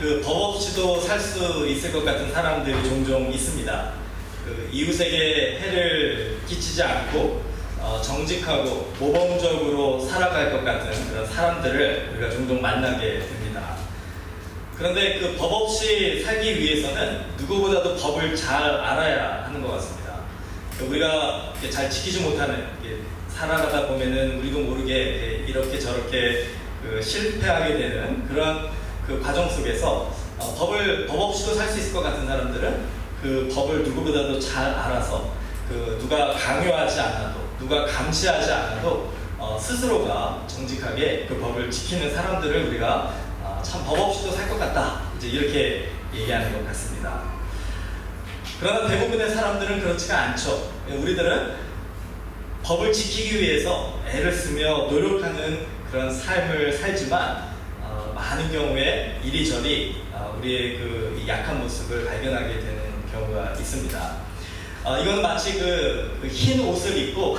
그 법 없이도 살 수 있을 것 같은 사람들이 종종 있습니다. 그 이웃에게 해를 끼치지 않고 정직하고 모범적으로 살아갈 것 같은 그런 사람들을 우리가 종종 만나게 됩니다. 그런데 그 법 없이 살기 위해서는 누구보다도 법을 잘 알아야 하는 것 같습니다. 우리가 잘 지키지 못하는, 살아가다 보면은 우리도 모르게 이렇게 저렇게 실패하게 되는 그런 그 과정 속에서 법 없이도 살 수 있을 것 같은 사람들은 그 법을 누구보다도 잘 알아서 누가 강요하지 않아도, 누가 감시하지 않아도 스스로가 정직하게 그 법을 지키는 사람들을 우리가 참 법 없이도 살 것 같다, 이제 이렇게 얘기하는 것 같습니다. 그러나 대부분의 사람들은 그렇지가 않죠. 우리들은 법을 지키기 위해서 애를 쓰며 노력하는 그런 삶을 살지만 많은 경우에 이리저리 우리의 그 약한 모습을 발견하게 되는 경우가 있습니다. 이건 마치 그 흰 옷을 입고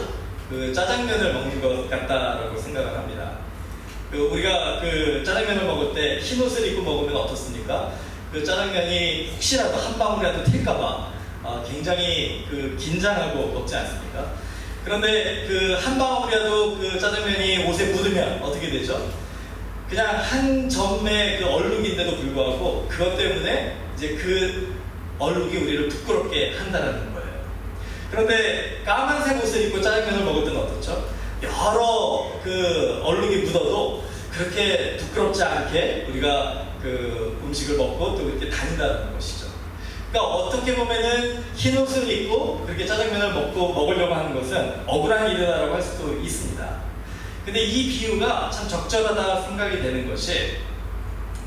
그 짜장면을 먹는 것 같다라고 생각을 합니다. 우리가 그 짜장면을 먹을 때 흰 옷을 입고 먹으면 어떻습니까? 그 짜장면이 혹시라도 한 방울이라도 튈까봐 굉장히 그 긴장하고 먹지 않습니까? 그런데 그 한 방울이라도 그 짜장면이 옷에 묻으면 어떻게 되죠? 그냥 한 점의 그 얼룩인데도 불구하고 그것 때문에 이제 그 얼룩이 우리를 부끄럽게 한다는 거예요. 그런데 까만색 옷을 입고 짜장면을 먹을 때는 어떻죠? 여러 그 얼룩이 묻어도 그렇게 부끄럽지 않게 우리가 그 음식을 먹고 또 그렇게 다닌다는 것이죠. 그러니까 어떻게 보면은 흰 옷을 입고 그렇게 짜장면을 먹으려고 하는 것은 억울한 일이라고 할 수도 있습니다. 근데 이 비유가 참 적절하다 생각이 되는 것이,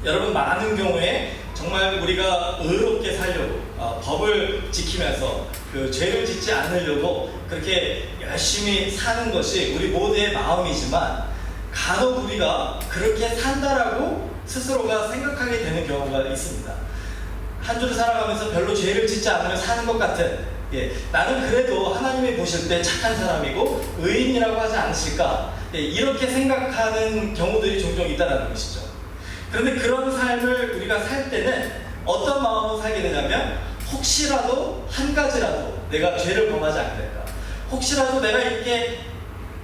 여러분 많은 경우에 정말 우리가 의롭게 살려고 법을 지키면서 그 죄를 짓지 않으려고 그렇게 열심히 사는 것이 우리 모두의 마음이지만, 간혹 우리가 그렇게 산다라고 스스로가 생각하게 되는 경우가 있습니다. 한 주를 살아가면서 별로 죄를 짓지 않으면 사는 것 같은, 나는 그래도 하나님이 보실 때 착한 사람이고 의인이라고 하지 않으실까, 이렇게 생각하는 경우들이 종종 있다는 것이죠. 그런데 그런 삶을 우리가 살 때는 어떤 마음으로 살게 되냐면, 혹시라도 한 가지라도 내가 죄를 범하지 않을까, 혹시라도 내가 이렇게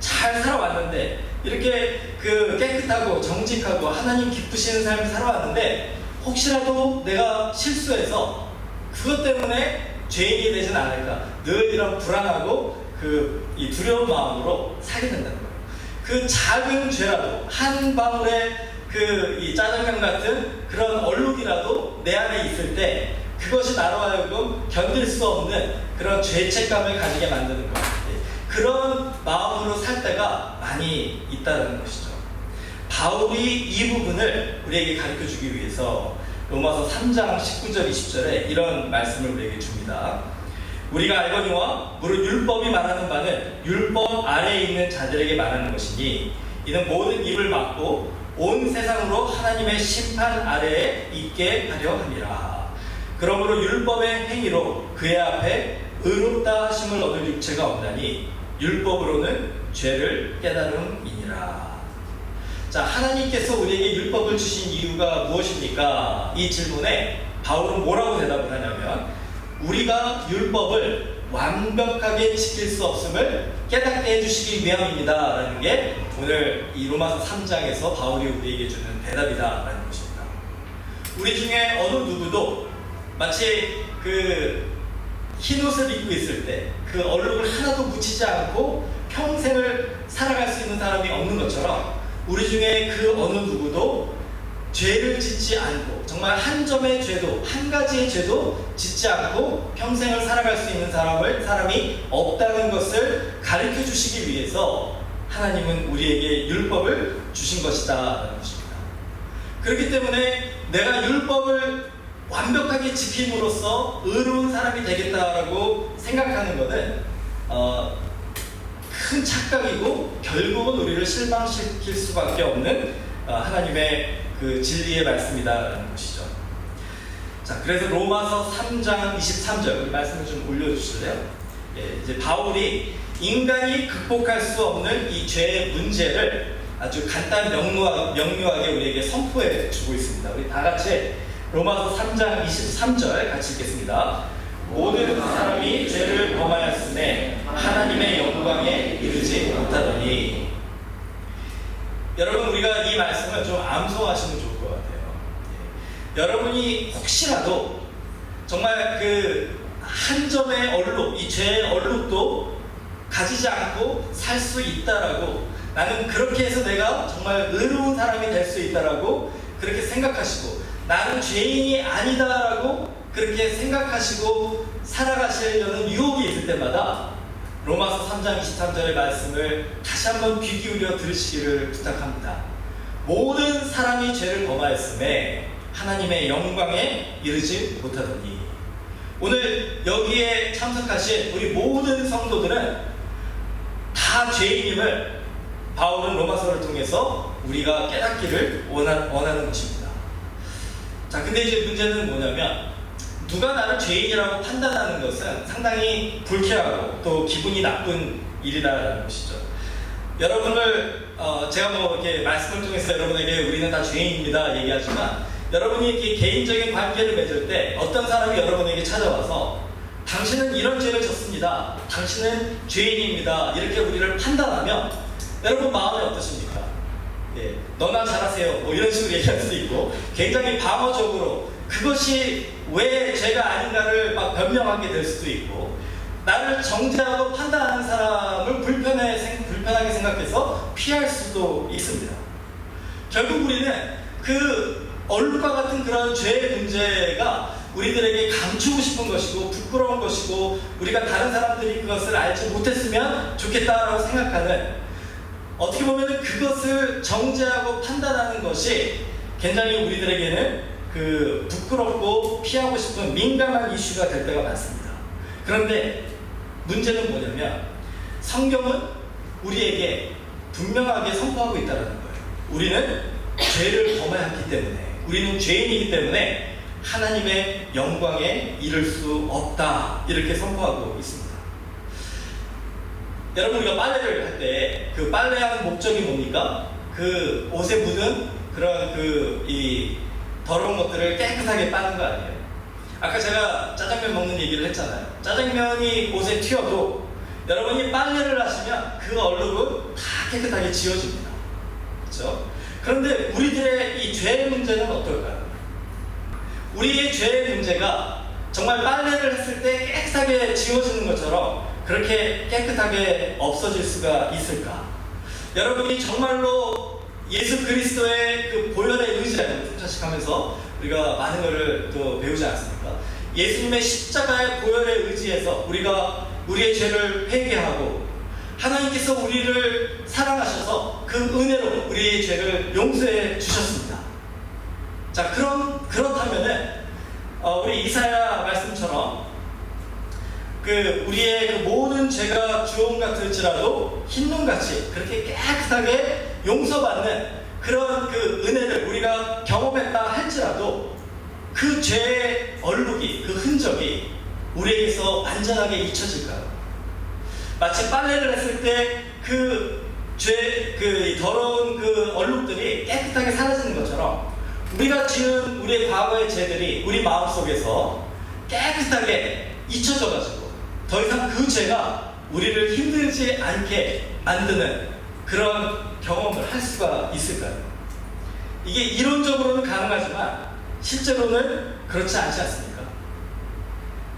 잘 살아왔는데, 이렇게 그 깨끗하고 정직하고 하나님 기쁘시는 삶을 살아왔는데 혹시라도 내가 실수해서 그것 때문에 죄인이 되진 않을까, 늘 이런 불안하고 이 두려운 마음으로 살게 된다는 거예요. 그 작은 죄라도, 한 방울의 이 짜장면 같은 그런 얼룩이라도 내 안에 있을 때 그것이 나로 하여금 견딜 수 없는 그런 죄책감을 가지게 만드는 거예요. 그런 마음으로 살 때가 많이 있다는 것이죠. 바울이 이 부분을 우리에게 가르쳐주기 위해서 로마서 3장 19절 20절에 이런 말씀을 우리에게 줍니다. 우리가 알거니와 무릇 율법이 말하는 바는 율법 아래에 있는 자들에게 말하는 것이니, 이는 모든 입을 막고 온 세상으로 하나님의 심판 아래에 있게 하려 함이라. 그러므로 율법의 행위로 그의 앞에 의롭다 하심을 얻을 육체가 없나니 율법으로는 죄를 깨달음이니라. 자, 하나님께서 우리에게 율법을 주신 이유가 무엇입니까? 이 질문에 바울은 뭐라고 대답을 하냐면, 우리가 율법을 완벽하게 지킬 수 없음을 깨닫게 해주시기 위함입니다 라는 게 오늘 이 로마서 3장에서 바울이 우리에게 주는 대답이다 라는 것입니다. 우리 중에 어느 누구도 마치 흰 옷을 입고 있을 때 그 얼룩을 하나도 묻히지 않고 평생을 살아갈 수 있는 사람이 없는 것처럼, 우리 중에 그 어느 누구도 죄를 짓지 않고, 정말 한 점의 죄도, 한 가지의 죄도 짓지 않고 평생을 살아갈 수 있는 사람이 없다는 것을 가르쳐 주시기 위해서 하나님은 우리에게 율법을 주신 것이다 라는 것입니다. 그렇기 때문에 내가 율법을 완벽하게 지킴으로써 의로운 사람이 되겠다라고 생각하는 것은 큰 착각이고 결국은 우리를 실망시킬 수밖에 없는 하나님의 그 진리의 말씀이다라는 것이죠. 자, 그래서 로마서 3장 23절 우리 말씀을 좀 올려주실래요? 이제 바울이 인간이 극복할 수 없는 이 죄의 문제를 아주 간단 명료하게 우리에게 선포해 주고 있습니다. 우리 다 같이 로마서 3장 23절 같이 읽겠습니다. 모든 사람이 죄를 범하였음에 하나님의 영광에 이르지 못하더니. 여러분, 우리가 이 말씀을 좀 암송하시면 좋을 것 같아요. 여러분이 혹시라도 정말 그 한 점의 얼룩, 이 죄의 얼룩도 가지지 않고 살 수 있다라고, 나는 그렇게 해서 내가 정말 의로운 사람이 될 수 있다라고 그렇게 생각하시고, 나는 죄인이 아니다라고 그렇게 생각하시고 살아가시려는 유혹이 있을 때마다 로마서 3장 23절의 말씀을 다시 한번 귀 기울여 들으시기를 부탁합니다. 모든 사람이 죄를 범하였음에 하나님의 영광에 이르지 못하더니. 오늘 여기에 참석하신 우리 모든 성도들은 다 죄인임을 바울은 로마서를 통해서 우리가 깨닫기를 원하는 것입니다. 자, 근데 이제 문제는 뭐냐면, 누가 나를 죄인이라고 판단하는 것은 상당히 불쾌하고 또 기분이 나쁜 일이라는 것이죠. 여러분을 제가 뭐 이렇게 말씀을 통해서 여러분에게 우리는 다 죄인입니다 얘기하지만, 여러분이 이렇게 개인적인 관계를 맺을 때 어떤 사람이 여러분에게 찾아와서 당신은 이런 죄를 졌습니다, 당신은 죄인입니다, 이렇게 우리를 판단하면 여러분 마음이 어떠십니까? 예, 너나 잘하세요 뭐 이런 식으로 얘기할 수도 있고, 굉장히 방어적으로 그것이 왜 죄가 아닌가를 막 변명하게 될 수도 있고, 나를 정죄하고 판단하는 사람을 불편하게 생각해서 피할 수도 있습니다. 결국 우리는 그 얼룩과 같은 그런 죄의 문제가 우리들에게 감추고 싶은 것이고 부끄러운 것이고, 우리가 다른 사람들이 그것을 알지 못했으면 좋겠다라고 생각하는, 어떻게 보면 그것을 정죄하고 판단하는 것이 굉장히 우리들에게는 그 부끄럽고 피하고 싶은 민감한 이슈가 될 때가 많습니다. 그런데 문제는 뭐냐면, 성경은 우리에게 분명하게 선포하고 있다는 거예요. 우리는 죄를 범하였기 때문에, 우리는 죄인이기 때문에 하나님의 영광에 이를 수 없다, 이렇게 선포하고 있습니다. 여러분, 우리가 빨래를 할 때 그 빨래하는 목적이 뭡니까? 그 옷에 묻은 그런 이 더러운 것들을 깨끗하게 빠는 거 아니에요? 아까 제가 짜장면 먹는 얘기를 했잖아요. 짜장면이 옷에 튀어도 여러분이 빨래를 하시면 그 얼룩은 다 깨끗하게 지워집니다. 그렇죠? 그런데 우리들의 이 죄의 문제는 어떨까요? 우리의 죄의 문제가 정말 빨래를 했을 때 깨끗하게 지워지는 것처럼 그렇게 깨끗하게 없어질 수가 있을까? 여러분이 정말로 예수 그리스도의 그 보혈의 의지를 자식하면서 우리가 많은 것을 또 배우지 않습니까? 예수님의 십자가의 보혈의 의지에서 우리가 우리의 죄를 회개하고, 하나님께서 우리를 사랑하셔서 그 은혜로 우리의 죄를 용서해 주셨습니다. 자, 그렇다면은 우리 이사야 말씀처럼 우리의 그 모든 죄가 주홍 같을지라도 흰눈같이 그렇게 깨끗하게 용서받는 그런 그 은혜를 우리가 경험했다 할지라도, 그 죄의 얼룩이, 그 흔적이 우리에게서 완전하게 잊혀질까요? 마치 빨래를 했을 때 그 더러운 그 얼룩들이 깨끗하게 사라지는 것처럼, 우리가 지은 우리의 과거의 죄들이 우리 마음속에서 깨끗하게 잊혀져가지고 더 이상 그 죄가 우리를 힘들지 않게 만드는 그런 경험을 할 수가 있을까요? 이게 이론적으로는 가능하지만 실제로는 그렇지 않지 않습니까?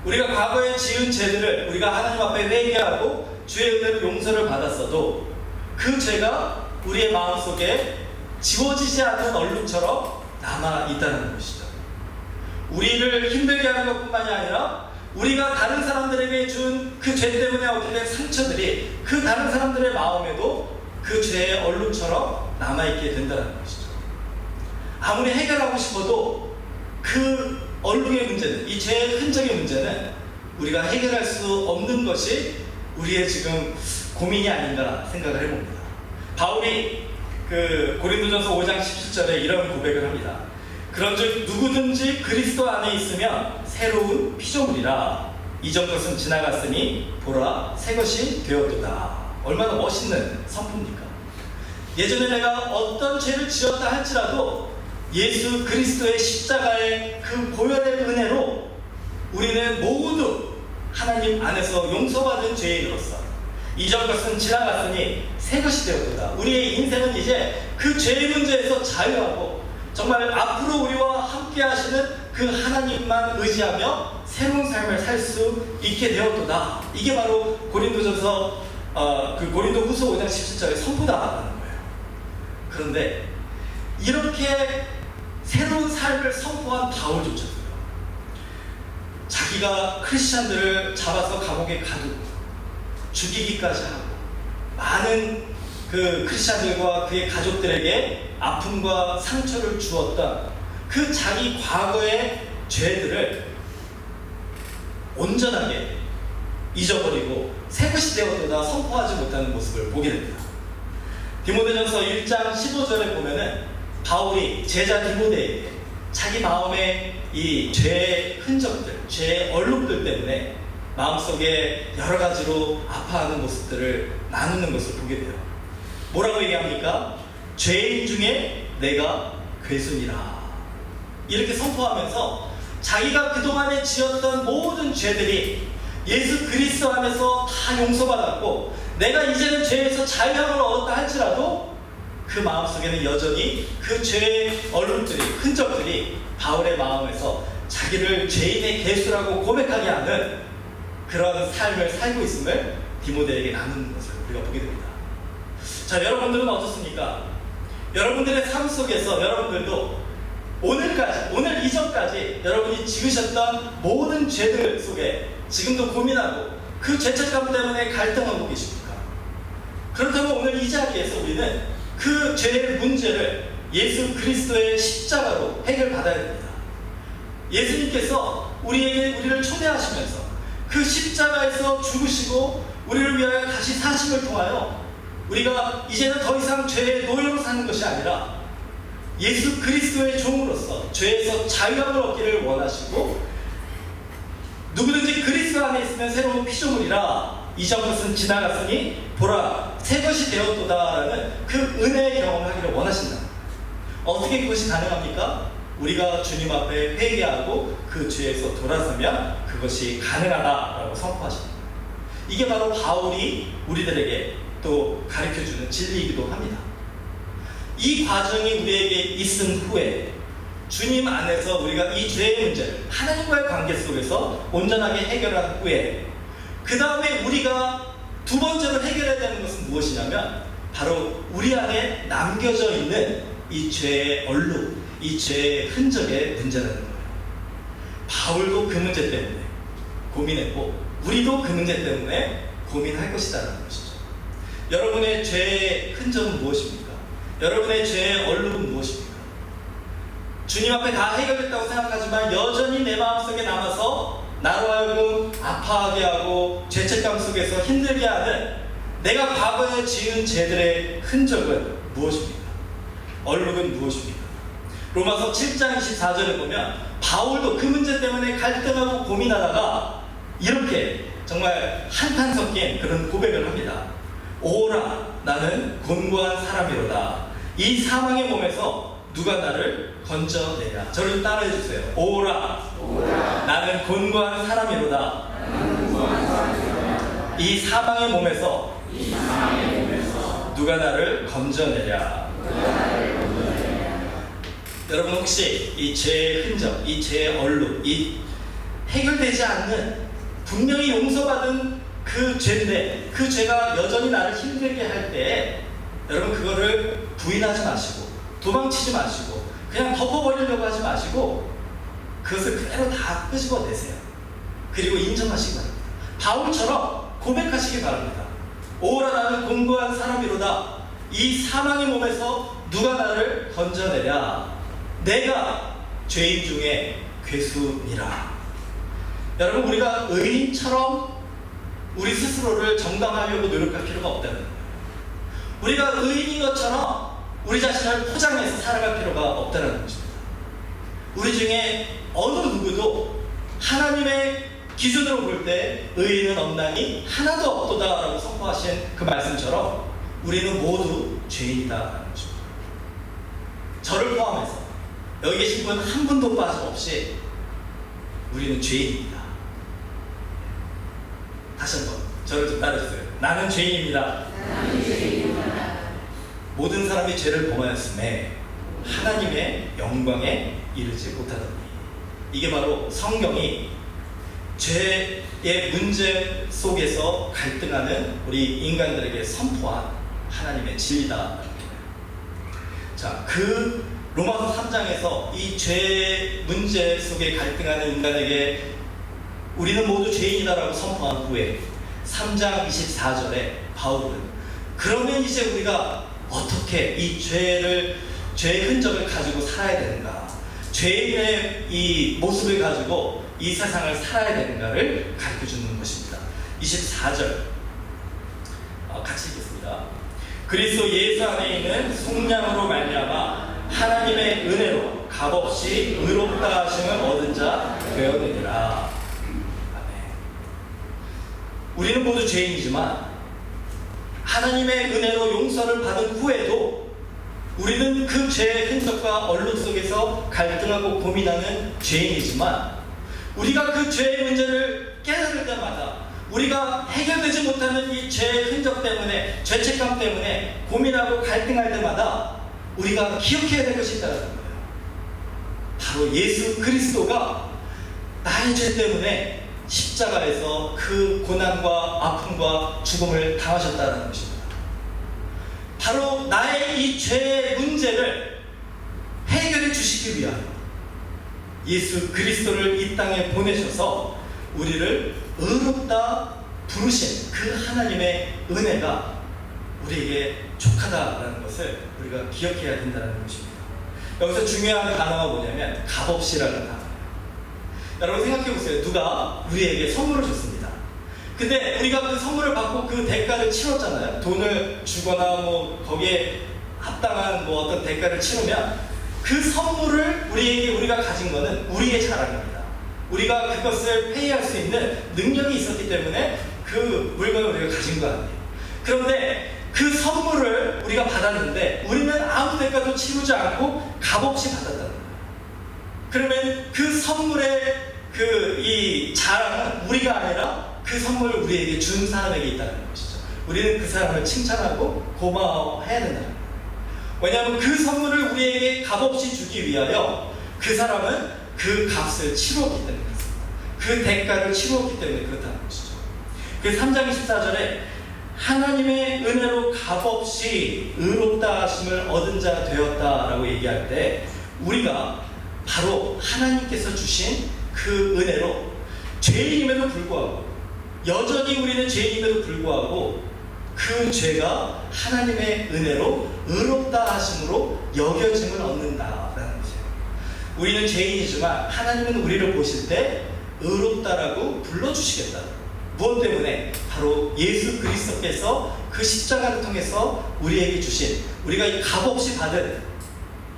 우리가 과거에 지은 죄들을 우리가 하나님 앞에 회개하고 주의 은혜로 용서를 받았어도 그 죄가 우리의 마음속에 지워지지 않는 얼룩처럼 남아있다는 것이죠. 우리를 힘들게 하는 것뿐만이 아니라 우리가 다른 사람들에게 준 그 죄 때문에 얻게 된 상처들이 그 다른 사람들의 마음에도 그 죄의 얼룩처럼 남아있게 된다는 것이죠. 아무리 해결하고 싶어도 그 얼룩의 문제는, 이 죄의 흔적의 문제는 우리가 해결할 수 없는 것이 우리의 지금 고민이 아닌가 생각을 해봅니다. 바울이 고린도전서 5장 17절에 이런 고백을 합니다. 그런즉 누구든지 그리스도 안에 있으면 새로운 피조물이라, 이전 것은 지나갔으니 보라 새 것이 되었도다. 얼마나 멋있는 선포입니까? 예전에 내가 어떤 죄를 지었다 할지라도 예수 그리스도의 십자가의 그 보혈의 은혜로 우리는 모두 하나님 안에서 용서받은 죄인으로서 이전 것은 지나갔으니 새 것이 되었도다. 우리의 인생은 이제 그 죄의 문제에서 자유하고 정말 앞으로 우리와 함께 하시는 그 하나님만 의지하며 새로운 삶을 살 수 있게 되었도다. 이게 바로 고린도전서 고린도후서 5장 17절의 선포다라는 거예요. 그런데 이렇게 새로운 삶을 선포한 바울조차도요, 자기가 크리스찬들을 잡아서 감옥에 가두고 죽이기까지 하고 많은 그 크리스찬들과 그의 가족들에게 아픔과 상처를 주었던 그 자기 과거의 죄들을 온전하게 잊어버리고 새 것이 되었도다 선포하지 못하는 모습을 보게 됩니다. 디모데전서 1장 15절에 보면은 바울이 제자 디모데에게 자기 마음의 이 죄의 흔적들, 죄의 얼룩들 때문에 마음속에 여러 가지로 아파하는 모습들을 나누는 것을 보게 돼요. 뭐라고 얘기합니까? 죄인 중에 내가 괴순이라. 이렇게 선포하면서 자기가 그동안에 지었던 모든 죄들이 예수 그리스도 안에서 다 용서받았고 내가 이제는 죄에서 자유함을 얻었다 할지라도 그 마음속에는 여전히 그 죄의 얼룩들이, 흔적들이 바울의 마음에서 자기를 죄인의 개수라고 고백하게 하는 그런 삶을 살고 있음을 디모데에게 나누는 것을 우리가 보게 됩니다. 자, 여러분들은 어떻습니까? 여러분들의 삶 속에서 여러분들도 오늘 이전까지 여러분이 지으셨던 모든 죄들 속에 지금도 고민하고 그 죄책감 때문에 갈등하고 계십니까? 그렇다면 오늘 이 자리에서 우리는 그 죄의 문제를 예수 그리스도의 십자가로 해결받아야 됩니다. 예수님께서 우리를 초대하시면서 그 십자가에서 죽으시고 우리를 위하여 다시 사심을 통하여 우리가 이제는 더 이상 죄의 노예로 사는 것이 아니라 예수 그리스도의 종으로서 죄에서 자유함을 얻기를 원하시고 누구든지 그리스도 안에 있으면 새로운 피조물이라 이전 것은 지나갔으니 보라 새 것이 되었도다라는 그 은혜의 경험을 하기를 원하신다. 어떻게 그것이 가능합니까? 우리가 주님 앞에 회개하고 그 죄에서 돌아서면 그것이 가능하다라고 선포하십니다. 이게 바로 바울이 우리들에게 또 가르쳐주는 진리이기도 합니다. 이 과정이 우리에게 있은 후에 주님 안에서 우리가 이 죄의 문제를 하나님과의 관계 속에서 온전하게 해결한 후에 그 다음에 우리가 두 번째로 해결해야 되는 것은 무엇이냐면 바로 우리 안에 남겨져 있는 이 죄의 얼룩, 이 죄의 흔적의 문제라는 거예요. 바울도 그 문제 때문에 고민했고 우리도 그 문제 때문에 고민할 것이다라는 것이죠. 여러분의 죄의 흔적은 무엇입니까? 여러분의 죄의 얼룩은 무엇입니까? 주님 앞에 다 해결됐다고 생각하지만 여전히 내 마음속에 남아서 나로 하여금 아파하게 하고 죄책감 속에서 힘들게 하는 내가 과거에 지은 죄들의 흔적은 무엇입니까? 얼룩은 무엇입니까? 로마서 7장 24절에 보면 바울도 그 문제 때문에 갈등하고 고민하다가 이렇게 정말 한탄 섞인 그런 고백을 합니다. 오라 나는 곤고한 사람이로다. 이 사망의 몸에서 누가 나를 건져내랴. 저를 따라해 주세요. 오라 나는 곤고한 사람이로다. 이 사망의 몸에서 누가 나를 건져내랴. 여러분 혹시 이 죄의 흔적, 이 죄의 얼룩, 이 해결되지 않는 분명히 용서받은 그 죄인데 그 죄가 여전히 나를 힘들게 할 때 여러분 그거를 부인하지 마시고 도망치지 마시고 그냥 덮어버리려고 하지 마시고 그것을 그대로 다 끄집어내세요. 그리고 인정하시기 바랍니다. 바울처럼 고백하시기 바랍니다. 오라 나는 곤고한 사람이로다. 이 사망의 몸에서 누가 나를 건져내랴. 내가 죄인 중에 괴수니라. 여러분 우리가 의인처럼 우리 스스로를 정당하려고 노력할 필요가 없다는 거예요. 우리가 의인인 것처럼 우리 자신을 포장해서 살아갈 필요가 없다는 것입니다. 우리 중에 어느 누구도 하나님의 기준으로 볼 때 의인은 없나니 하나도 없도다라고 선포하신 그 말씀처럼 우리는 모두 죄인이다라는 것입니다. 저를 포함해서 여기 계신 분 한 분도 빠짐없이 우리는 죄인입니다. 다시 한번 저를 좀 따라주세요. 나는 죄인입니다. 모든 사람이 죄를 범하였음에 하나님의 영광에 이르지 못하더니. 이게 바로 성경이 죄의 문제 속에서 갈등하는 우리 인간들에게 선포한 하나님의 진리다. 자, 그 로마서 3장에서 이 죄 문제 속에 갈등하는 인간에게 우리는 모두 죄인이다라고 선포한 후에 3장 24절에 바울은 그러면 이제 우리가 어떻게 이 죄의 흔적을 가지고 살아야 되는가, 죄인의 이 모습을 가지고 이 세상을 살아야 되는가를 가르쳐 주는 것입니다. 24절 같이 읽겠습니다. 그리스도 예수 안에 있는 속량으로 말미암아 하나님의 은혜로 값없이 의롭다 하심을 얻은 자 되었느니라. 아멘. 우리는 모두 죄인이지만 하나님의 은혜로 용서를 받은 후에도 우리는 그 죄의 흔적과 얼룩 속에서 갈등하고 고민하는 죄인이지만 우리가 그 죄의 문제를 깨달을 때마다 우리가 해결되지 못하는 이 죄의 흔적 때문에, 죄책감 때문에 고민하고 갈등할 때마다 우리가 기억해야 될 것이 있다는 거예요. 바로 예수 그리스도가 나의 죄 때문에 십자가에서 그 고난과 아픔과 죽음을 당하셨다는 것입니다. 바로 나의 이 죄의 문제를 해결해 주시기 위하여 예수 그리스도를 이 땅에 보내셔서 우리를 의롭다 부르신 그 하나님의 은혜가 우리에게 족하다라는 것을 우리가 기억해야 된다는 것입니다. 여기서 중요한 단어가 뭐냐면 값없이라는 단어예요. 여러분 생각해 보세요. 누가 우리에게 선물을 줬습니다. 근데 우리가 그 선물을 받고 그 대가를 치렀잖아요. 돈을 주거나 뭐 거기에 합당한 뭐 어떤 대가를 치르면 그 선물을 우리가 가진 거는 우리의 자랑입니다. 우리가 그것을 페이할 수 있는 능력이 있었기 때문에 그 물건을 우리가 가진 거 아니에요. 그런데 그 선물을 우리가 받았는데 우리는 아무 대가도 치르지 않고 값없이 받았다는 거예요. 그러면 그 선물의 이 자랑은 우리가 아니라 그 선물을 우리에게 준 사람에게 있다는 것이죠. 우리는 그 사람을 칭찬하고 고마워해야 된다는 거예요. 왜냐하면 그 선물을 우리에게 값없이 주기 위하여 그 사람은 그 값을 치루었기 때문에 그렇습니다. 그 대가를 치루었기 때문에 그렇다는 것이죠. 그 3장 24절에 하나님의 은혜로 값없이 의롭다 하심을 얻은 자 되었다라고 얘기할 때 우리가 바로 하나님께서 주신 그 은혜로 죄인임에도 불구하고 여전히 우리는 죄인임에도 불구하고 그 죄가 하나님의 은혜로 의롭다 하심으로 여겨짐을 얻는다라는 것이에요. 우리는 죄인이지만 하나님은 우리를 보실 때 의롭다라고 불러주시겠다. 무엇 때문에? 바로 예수 그리스도께서 그 십자가를 통해서 우리에게 주신, 우리가 이 값없이 받은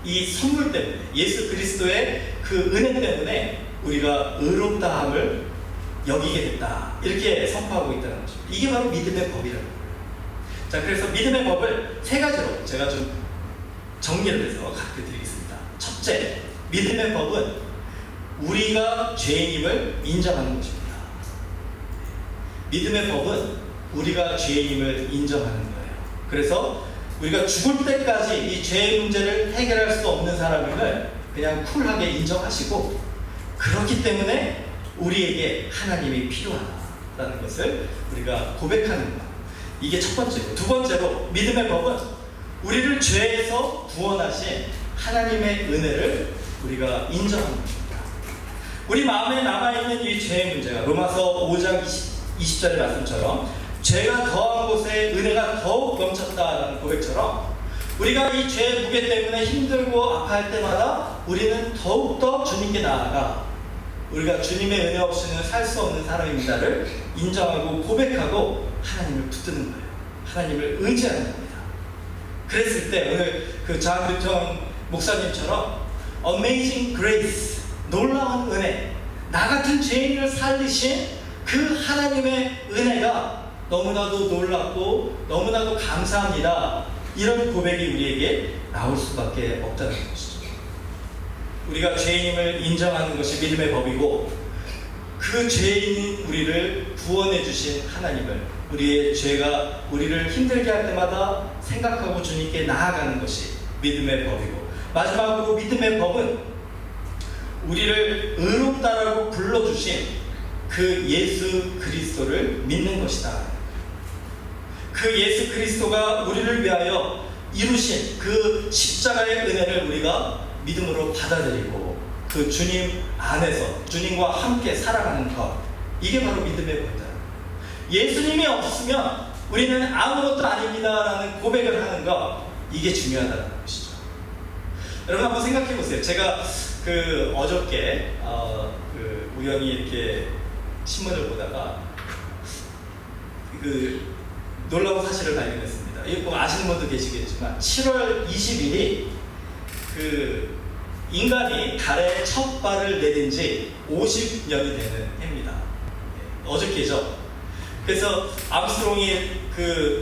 이 선물 때문에, 예수 그리스도의 그 은혜 때문에 우리가 의롭다함을 여기게 됐다. 이렇게 선포하고 있다는 거죠. 이게 바로 믿음의 법이라는 거예요. 자, 그래서 믿음의 법을 세 가지로 제가 좀 정리를 해서 가르쳐 드리겠습니다. 첫째, 믿음의 법은 우리가 죄인임을 인정하는 것입니다. 믿음의 법은 우리가 죄인임을 인정하는 거예요. 그래서 우리가 죽을 때까지 이 죄의 문제를 해결할 수 없는 사람임을 그냥 쿨하게 인정하시고, 그렇기 때문에 우리에게 하나님이 필요하다는 것을 우리가 고백하는 것. 이게 첫 번째고, 두 번째로 믿음의 법은 우리를 죄에서 구원하신 하나님의 은혜를 우리가 인정하는 것입니다. 우리 마음에 남아있는 이 죄의 문제가 로마서 5장 20절의 말씀처럼 죄가 더한 곳에 은혜가 더욱 넘쳤다라는 고백처럼 우리가 이 죄의 무게 때문에 힘들고 아파할 때마다 우리는 더욱더 주님께 나아가 우리가 주님의 은혜 없이는 살 수 없는 사람입니다를 인정하고 고백하고 하나님을 붙드는 거예요. 하나님을 의지하는 겁니다. 그랬을 때 오늘 그 존 뉴턴 목사님처럼 Amazing Grace, 놀라운 은혜, 나 같은 죄인을 살리신 그 하나님의 은혜가 너무나도 놀랍고 너무나도 감사합니다. 이런 고백이 우리에게 나올 수밖에 없다는 것이죠. 우리가 죄인임을 인정하는 것이 믿음의 법이고, 그 죄인인 우리를 구원해 주신 하나님을, 우리의 죄가 우리를 힘들게 할 때마다 생각하고 주님께 나아가는 것이 믿음의 법이고, 마지막으로 믿음의 법은 우리를 의롭다라고 불러주신 그 예수 그리스도를 믿는 것이다. 그 예수 그리스도가 우리를 위하여 이루신 그 십자가의 은혜를 우리가 믿음으로 받아들이고, 그 주님 안에서 주님과 함께 살아가는 것, 이게 바로 믿음의 법이다. 예수님이 없으면 우리는 아무것도 아닙니다라는 고백을 하는 것, 이게 중요하다는 것이죠. 여러분 한번 생각해 보세요. 제가 어저께 우연히 이렇게 신문을 보다가 놀라운 사실을 발견했습니다. 이거 뭐 아시는 분도 계시겠지만 7월 20일이 인간이 달에 첫 발을 내딘 지 50년이 되는 해입니다. 어저께죠. 그래서 암스트롱이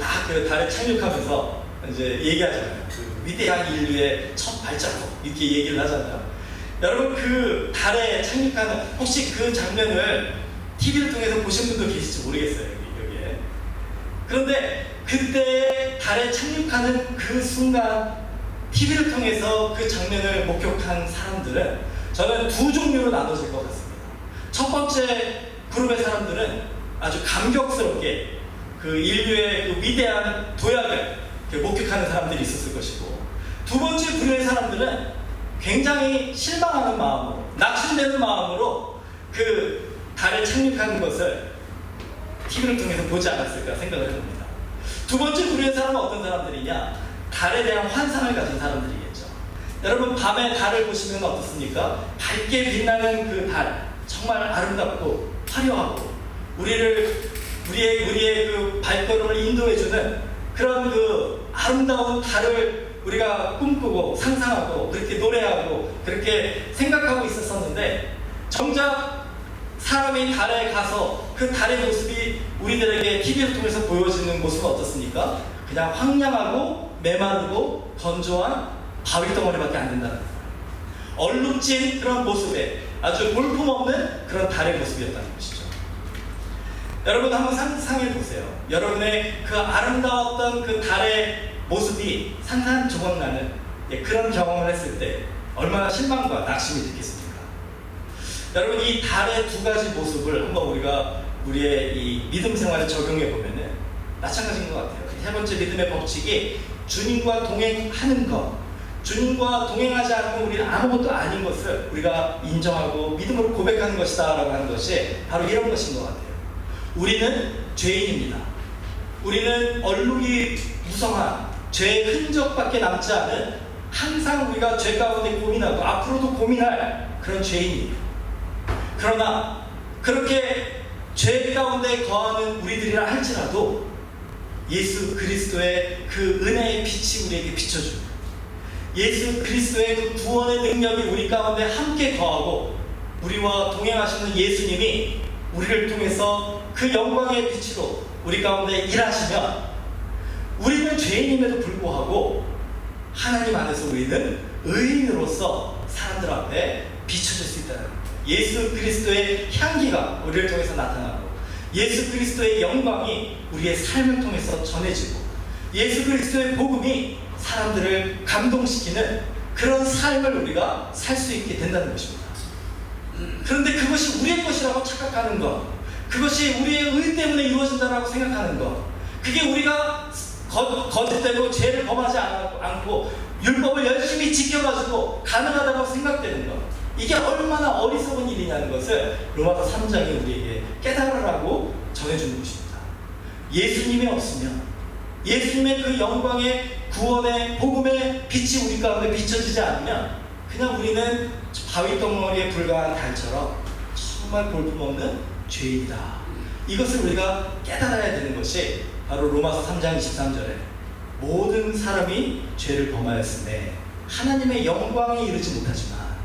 달에 착륙하면서 이제 얘기하잖아요. 위대한 인류의 첫 발자국, 이렇게 얘기를 하잖아요. 여러분, 그 달에 착륙하는, 혹시 그 장면을 TV를 통해서 보신 분도 계실지 모르겠어요, 여기에. 그런데 그때 달에 착륙하는 그 순간 TV를 통해서 그 장면을 목격한 사람들은 저는 두 종류로 나눠질 것 같습니다. 첫 번째 그룹의 사람들은 아주 감격스럽게 그 인류의 그 위대한 도약을 목격하는 사람들이 있었을 것이고, 두 번째 부류의 사람들은 굉장히 실망하는 마음으로, 낙심되는 마음으로 그 달에 착륙하는 것을 TV를 통해서 보지 않았을까 생각을 해봅니다. 두 번째 부류의 사람은 어떤 사람들이냐? 달에 대한 환상을 가진 사람들이겠죠. 여러분, 밤에 달을 보시면 어떻습니까? 밝게 빛나는 그 달, 정말 아름답고 화려하고 우리의 그 발걸음을 인도해주는 그런 그 아름다운 달을 우리가 꿈꾸고 상상하고 그렇게 노래하고 그렇게 생각하고 있었었는데, 정작 사람이 달에 가서 그 달의 모습이 우리들에게 TV를 통해서 보여지는 모습은 어떻습니까? 그냥 황량하고 메마르고 건조한 바위덩어리밖에 안 된다는 거예요. 얼룩진 그런 모습에 아주 볼품없는 그런 달의 모습이었다는 것이죠. 여러분 한번 상상해 보세요. 여러분의 그 아름다웠던 그 달의 모습이 산산조각나는 그런 경험을 했을 때 얼마나 실망과 낙심이 됐겠습니까? 여러분, 이 달의 두 가지 모습을 한번 우리의 이 믿음 생활에 적용해 보면은 마찬가지인 것 같아요. 세 번째 믿음의 법칙이 주님과 동행하는 것, 주님과 동행하지 않으면 우리는 아무것도 아닌 것을 우리가 인정하고 믿음으로 고백하는 것이다 라고 하는 것이 바로 이런 것인 것 같아요. 우리는 죄인입니다. 우리는 얼룩이 무성한 죄의 흔적밖에 남지 않은, 항상 우리가 죄 가운데 고민하고 앞으로도 고민할 그런 죄인이에요. 그러나 그렇게 죄 가운데 거하는 우리들이라 할지라도 예수 그리스도의 그 은혜의 빛이 우리에게 비춰줍니다. 예수 그리스도의 그 구원의 능력이 우리 가운데 함께 거하고 우리와 동행하시는 예수님이 우리를 통해서 그 영광의 빛으로 우리 가운데 일하시면, 우리는 죄인임에도 불구하고 하나님 안에서 우리는 의인으로서 사람들 앞에 비춰질 수 있다는 거예요. 예수 그리스도의 향기가 우리를 통해서 나타나고, 예수 그리스도의 영광이 우리의 삶을 통해서 전해지고, 예수 그리스도의 복음이 사람들을 감동시키는 그런 삶을 우리가 살 수 있게 된다는 것입니다. 그런데 그것이 우리의 것이라고 착각하는 것, 그것이 우리의 의 때문에 이루어진다고 생각하는 것, 그게 우리가 거짓되고 죄를 범하지 않고 율법을 열심히 지켜가지고 가능하다고 생각되는 것, 이게 얼마나 어리석은 일이냐는 것을 로마서 3장이 우리에게 깨달으라고 전해주는 것입니다. 예수님이 없으면, 예수님의 그 영광의 구원의 복음의 빛이 우리 가운데 비춰지지 않으면 그냥 우리는 바위덩어리에 불과한 달처럼 정말 볼품없는 죄인이다. 이것을 우리가 깨달아야 되는 것이 바로 로마서 3장 23절에 모든 사람이 죄를 범하였으며 하나님의 영광에 이르지 못하지만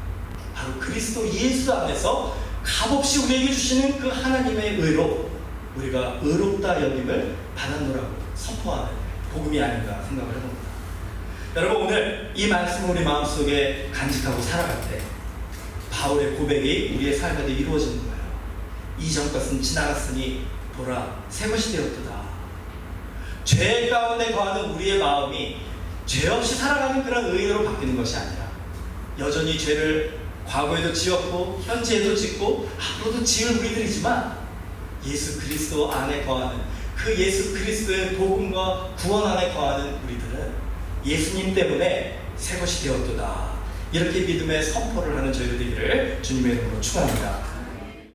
바로 그리스도 예수 안에서 값없이 우리에게 주시는 그 하나님의 의로 우리가 의롭다 여김을 받았노라고 선포하는 복음이 아닌가 생각을 해봅니다. 여러분, 오늘 이 말씀을 우리 마음속에 간직하고 살아갈 때 바울의 고백이 우리의 삶에 이루어지는 거예요. 이전 것은 지나갔으니 보라 새 것이 되었도다. 죄 가운데 거하는 우리의 마음이 죄 없이 살아가는 그런 의인으로 바뀌는 것이 아니라 여전히 죄를 과거에도 지었고 현재에도 짓고 앞으로도 지을 우리들이지만 예수 그리스도 안에 거하는 그 예수 그리스도의 복음과 구원 안에 거하는 우리들은 예수님 때문에 새 것이 되었도다. 이렇게 믿음의 선포를 하는 저희들 되기를 주님의 이름으로 축원합니다.